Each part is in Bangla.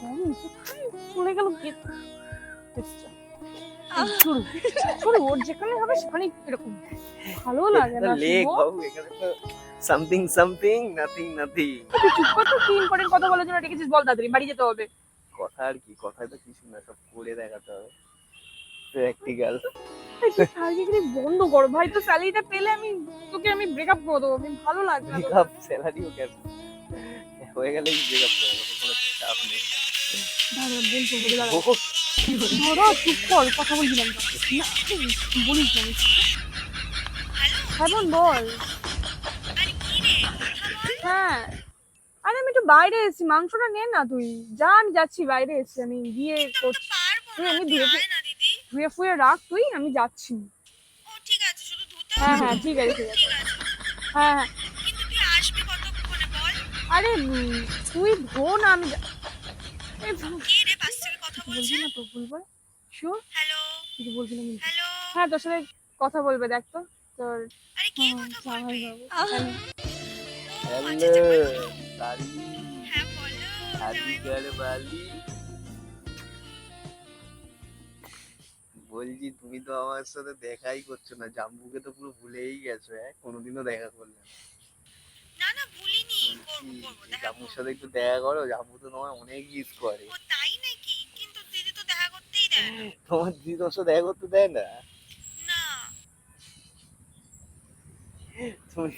গরম কোথায় চলে গেল কে শুরু শুরু ওর যেখানে হবে সেখানে এরকম ভালো লাগে না লেগ শুভ। বাবু এখানে তো সামথিং সামথিং নাথিং নাথিং। তুই চুপ কর তো, কি ইম্পর্টেন্ট কথা বলার জন্য ডেকেছিস বল, তাড়াতাড়ি বাড়ি যেতে হবে। কথা আর কি, কথায় তো কিছু না, সব করে দেখাতে হবে, প্র্যাকটিক্যাল। তুই সার্জারি বন্ধ কর ভাই, তো স্যালারিটা পেলে তোকে আমি ব্রেকআপ করে দেবো, ভালো লাগবে না তোকে। ব্রেকআপ স্যালারিও কেন হয়ে গেলে ব্রেকআপ করে দেবো, কোনো চাপ নেই। দাঁড়া বোন তো বলে দাঁড়া, ওহো, ধরো চুপ কর, কথা বলছিলাম তো বলিস না। হ্যাঁ বোন বল। হ্যাঁ আরে আমি একটু বাইরে এসেছি, মাংসটা নে না তুই, যা আমি যাচ্ছি, বাইরে এসেছি আমি, গিয়ে করছি। তুই এমনি ধুয়ে ফুয়ে রাখ তুই, আমি যাচ্ছি। হ্যাঁ হ্যাঁ ঠিক আছে ঠিক আছে। হ্যাঁ হ্যাঁ আরে তুই ধো না, আমি বলবি না তো, বলবো শিওর কিছু বলবি না কিন্তু। হ্যাঁ তোর সাথে কথা বলবে, দেখ তো তোর জামাই বাবু। হ্যালো লালি, হাজি গড়বালি। বলছি তুমি তো আমার সাথে দেখাই করছো না, জাম্বুকে তো পুরো ভুলেই গেছো, হ্যাঁ কোনোদিনও দেখা করলে না। জাম্বুর সাথে একটু দেখা করো, জাম্বু তো তোমার অনেক মিস করে। তোমার দিদি তোমার সাথে দেখা করতে দেয় না? তুমি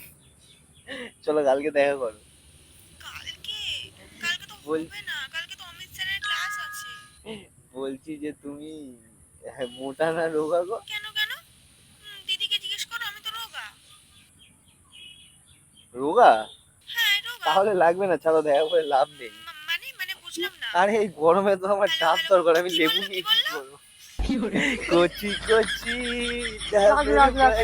চলো কালকে দেখা করো। বলছি যে তুমি মোটা না রোগা গো? রোগা? তাহলে লাগবে না, চলো দেখা করে লাভ নেই। আরে এই গরমে তো আমার ডাব দরকার, আমি লেবু নিয়ে কি করবো? কচি কচি রাখ রাখ রাখ।